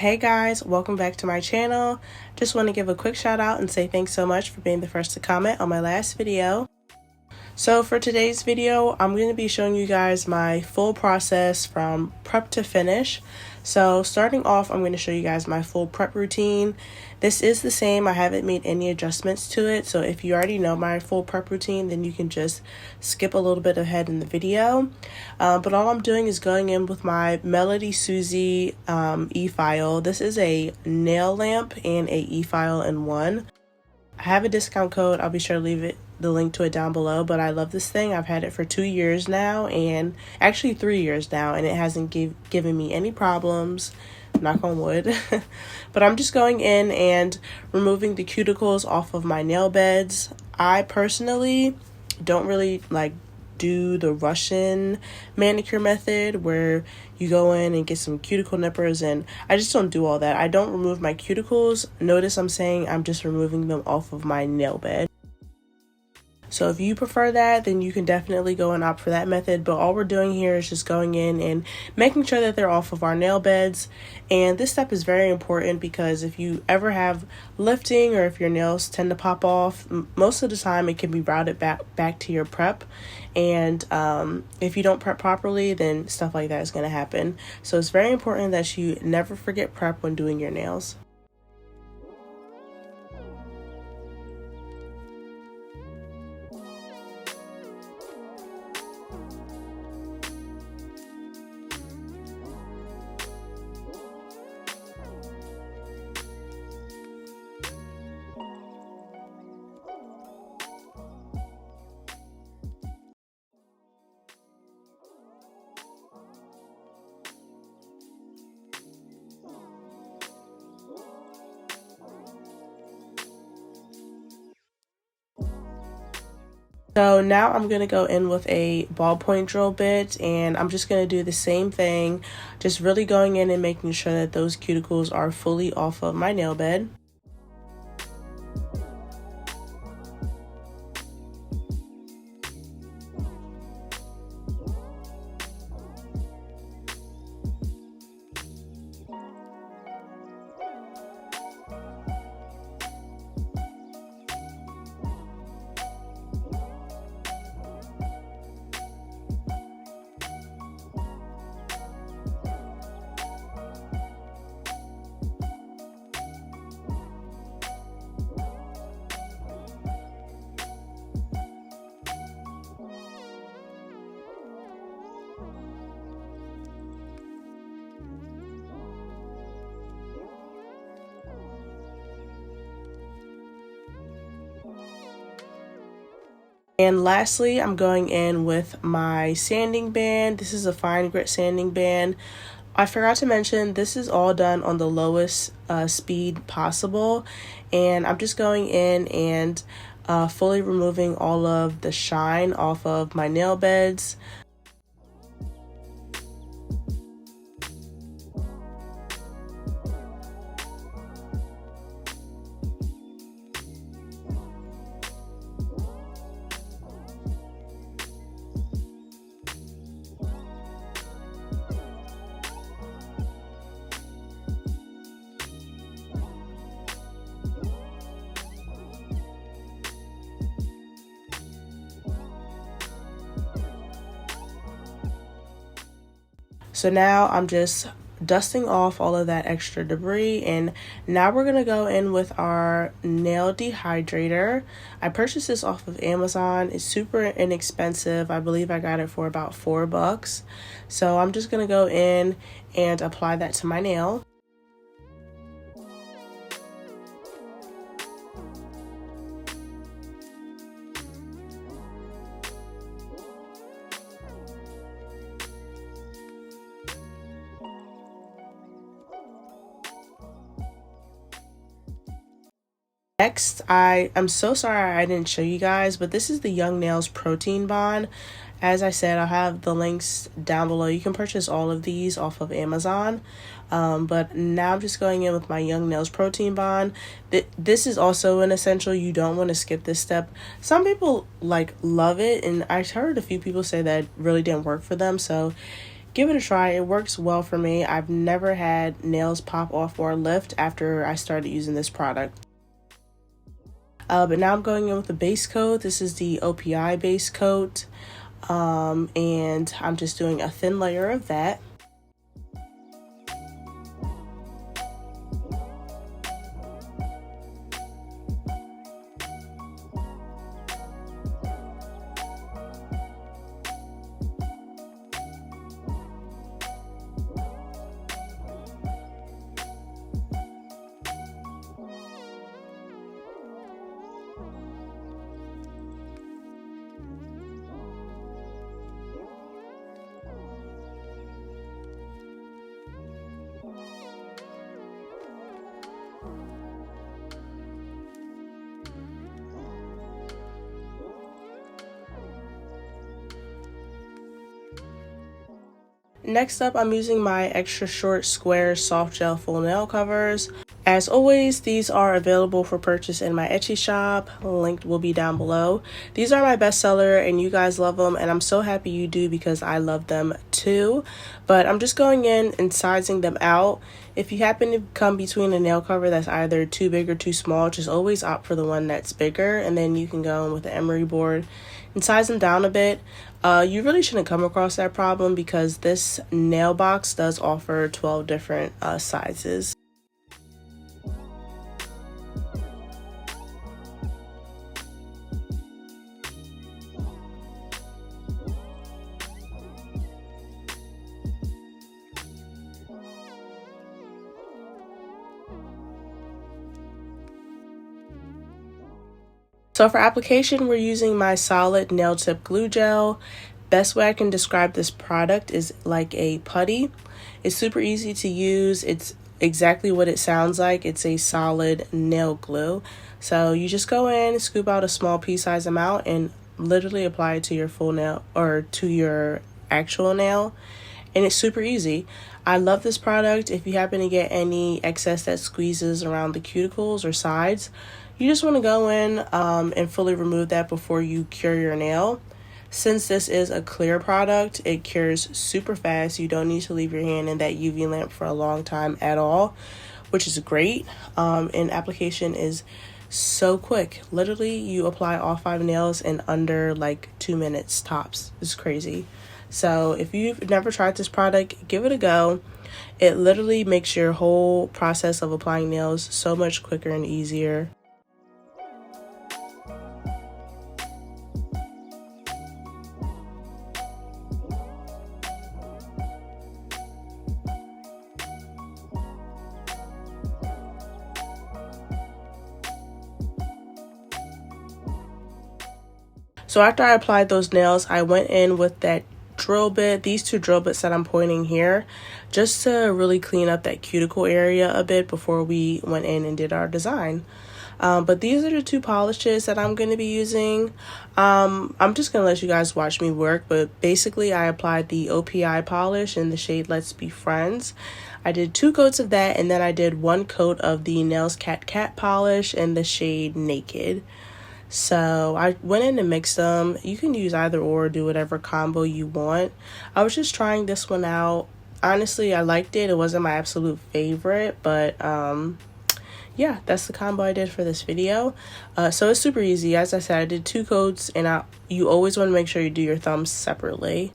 Hey guys, welcome back to my channel. Just want to give a quick shout out and say thanks so much for being the first to comment on my last video. So for today's video, I'm going to be showing you guys my full process from prep to finish. So starting off, I'm going to show you guys my full prep routine. This is the same. I haven't made any adjustments to it. So if you already know my full prep routine, then you can just skip a little bit ahead in the video. But all I'm doing is going in with my MelodySusie e-file. This is a nail lamp and a e-file in one. I have a discount code. I'll be sure to leave the link to it down below, but I love this thing. I've had it for 2 years now, and actually 3 years now, and it hasn't given me any problems, knock on wood. But I'm just going in and removing the cuticles off of my nail beds. I personally don't really do the Russian manicure method where you go in and get some cuticle nippers, and I just don't do all that. I don't remove my cuticles. Notice I'm saying I'm just removing them off of my nail bed. So if you prefer that, then you can definitely go and opt for that method. But all we're doing here is just going in and making sure that they're off of our nail beds. And this step is very important because if you ever have lifting or if your nails tend to pop off, most of the time it can be routed back to your prep. And if you don't prep properly, then stuff like that is going to happen. So it's very important that you never forget prep when doing your nails. So now I'm going to go in with a ballpoint drill bit, and I'm just going to do the same thing, just really going in and making sure that those cuticles are fully off of my nail bed. And lastly, I'm going in with my sanding band. This is a fine grit sanding band. I forgot to mention, this is all done on the lowest speed possible. And I'm just going in and fully removing all of the shine off of my nail beds. So now I'm just dusting off all of that extra debris, and now we're going to go in with our nail dehydrator. I purchased this off of Amazon. It's super inexpensive. I believe I got it for about $4. So I'm just going to go in and apply that to my nail. Next, I'm so sorry I didn't show you guys, but this is the Young Nails Protein Bond. As I said, I'll have the links down below. You can purchase all of these off of Amazon. But now I'm just going in with my Young Nails Protein Bond. This is also an essential. You don't want to skip this step. Some people love it, and I heard a few people say that it really didn't work for them. So give it a try. It works well for me. I've never had nails pop off or lift after I started using this product. But now I'm going in with the base coat. This is the OPI base coat, and I'm just doing a thin layer of that. Next up, I'm using my extra short square soft gel full nail covers. As always, these are available for purchase in my Etsy shop. Link will be down below. These are my bestseller and you guys love them, and I'm so happy you do because I love them too. But I'm just going in and sizing them out. If you happen to come between a nail cover that's either too big or too small, just always opt for the one that's bigger, and then you can go in with the emery board and size them down a bit. You really shouldn't come across that problem because this nail box does offer 12 different sizes. So for application, we're using my solid nail tip glue gel. Best way I can describe this product is like a putty. It's super easy to use. It's exactly what it sounds like. It's a solid nail glue. So you just go in, scoop out a small pea-sized amount, and literally apply it to your full nail or to your actual nail. And it's super easy. I love this product. If you happen to get any excess that squeezes around the cuticles or sides, you just want to go in and fully remove that before you cure your nail. Since this is a clear product, it cures super fast. You don't need to leave your hand in that UV lamp for a long time at all, which is great. And application is so quick. Literally, you apply all 5 nails in under like 2 minutes tops. It's crazy. So if you've never tried this product, give it a go. It literally makes your whole process of applying nails so much quicker and easier. So after I applied those nails, I went in with that drill bit, these 2 drill bits that I'm pointing here, just to really clean up that cuticle area a bit before we went in and did our design. But these are the 2 polishes that I'm going to be using. I'm just going to let you guys watch me work, but basically I applied the OPI polish in the shade Let's Be Friends. I did 2 coats of that, and then I did 1 coat of the Nails Cat polish in the shade Naked. So I went in and mixed them. You can use either or, do whatever combo you want. I was just trying this one out. Honestly, I liked it. It wasn't my absolute favorite, but yeah, that's the combo I did for this video. So it's super easy. As I said, I did 2 coats, and you always want to make sure you do your thumbs separately.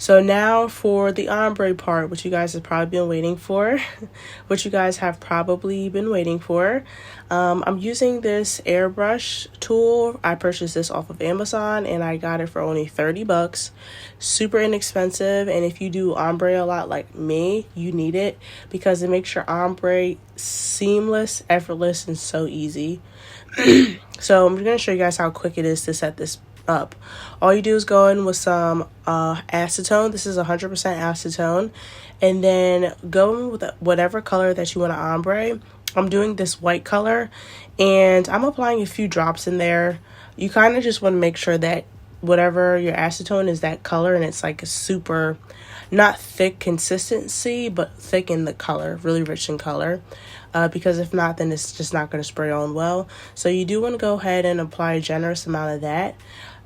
So now for the ombre part, which you guys have probably been waiting for, I'm using this airbrush tool. I purchased this off of Amazon and I got it for only 30 bucks. Super inexpensive, and if you do ombre a lot like me, you need it because it makes your ombre seamless, effortless, and so easy. So I'm going to show you guys how quick it is to set this up. All you do is go in with some acetone. This is 100% acetone, and then go in with whatever color that you want to ombre. I'm doing this white color and I'm applying a few drops in there. You kind of just want to make sure that whatever your acetone is that color, and it's like a super, not thick consistency, but thick in the color, really rich in color. Because if not, then it's just not going to spray on well. So you do want to go ahead and apply a generous amount of that.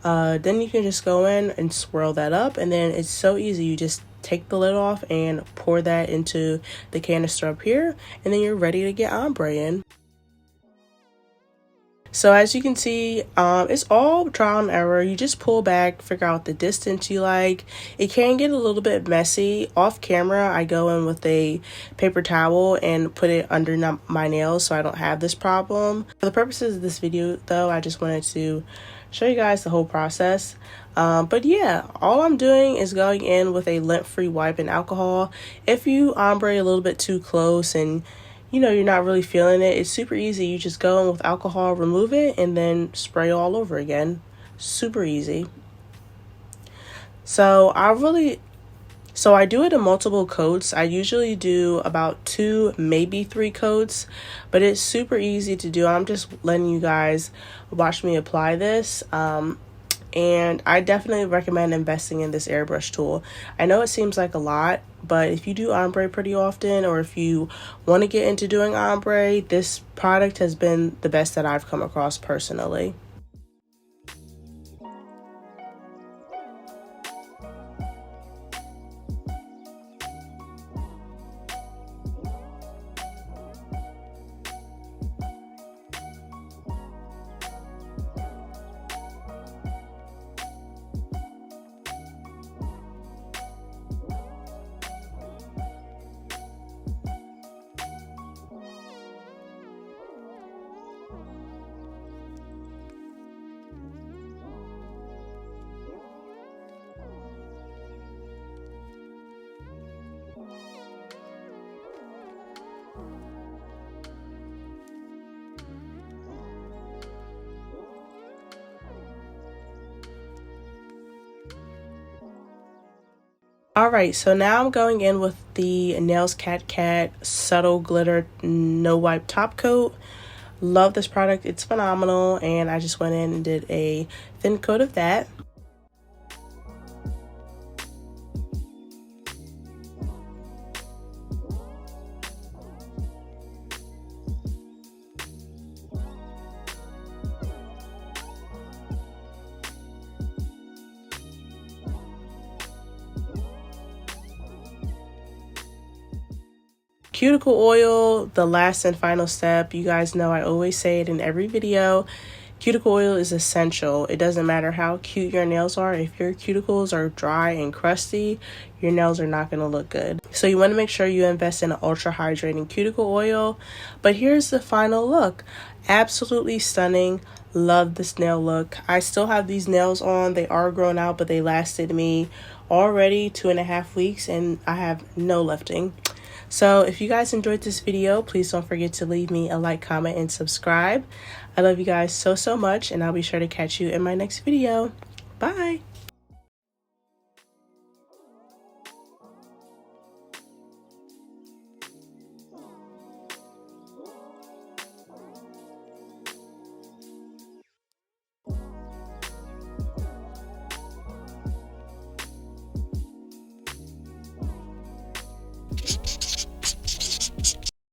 Then you can just go in and swirl that up, and then it's so easy. You just take the lid off and pour that into the canister up here, and then you're ready to get ombre in. So as you can see, it's all trial and error. You just pull back, figure out the distance you like. It can get a little bit messy. Off camera, I go in with a paper towel and put it under my nails so I don't have this problem. For the purposes of this video though, I just wanted to show you guys the whole process. But yeah, all I'm doing is going in with a lint-free wipe and alcohol. If you ombre a little bit too close and you're not really feeling it, it's super easy. You just go in with alcohol, remove it, and then spray all over again. Super easy. So I do it in multiple coats. I usually do about 2, maybe 3 coats, but it's super easy to do. I'm just letting you guys watch me apply this. And I definitely recommend investing in this airbrush tool. I know it seems like a lot, but if you do ombre pretty often, or if you want to get into doing ombre, this product has been the best that I've come across personally. Alright, so now I'm going in with the Nails Cat Subtle Glitter No Wipe Top Coat. Love this product, it's phenomenal, and I just went in and did a thin coat of that. Cuticle oil, the last and final step. You guys know I always say it in every video. Cuticle oil is essential. It doesn't matter how cute your nails are. If your cuticles are dry and crusty, your nails are not going to look good. So you want to make sure you invest in an ultra hydrating cuticle oil. But here's the final look. Absolutely stunning. Love this nail look. I still have these nails on. They are grown out, but they lasted me already 2.5 weeks, and I have no lifting. So if you guys enjoyed this video, please don't forget to leave me a like, comment, and subscribe. I love you guys so much, and I'll be sure to catch you in my next video. Bye!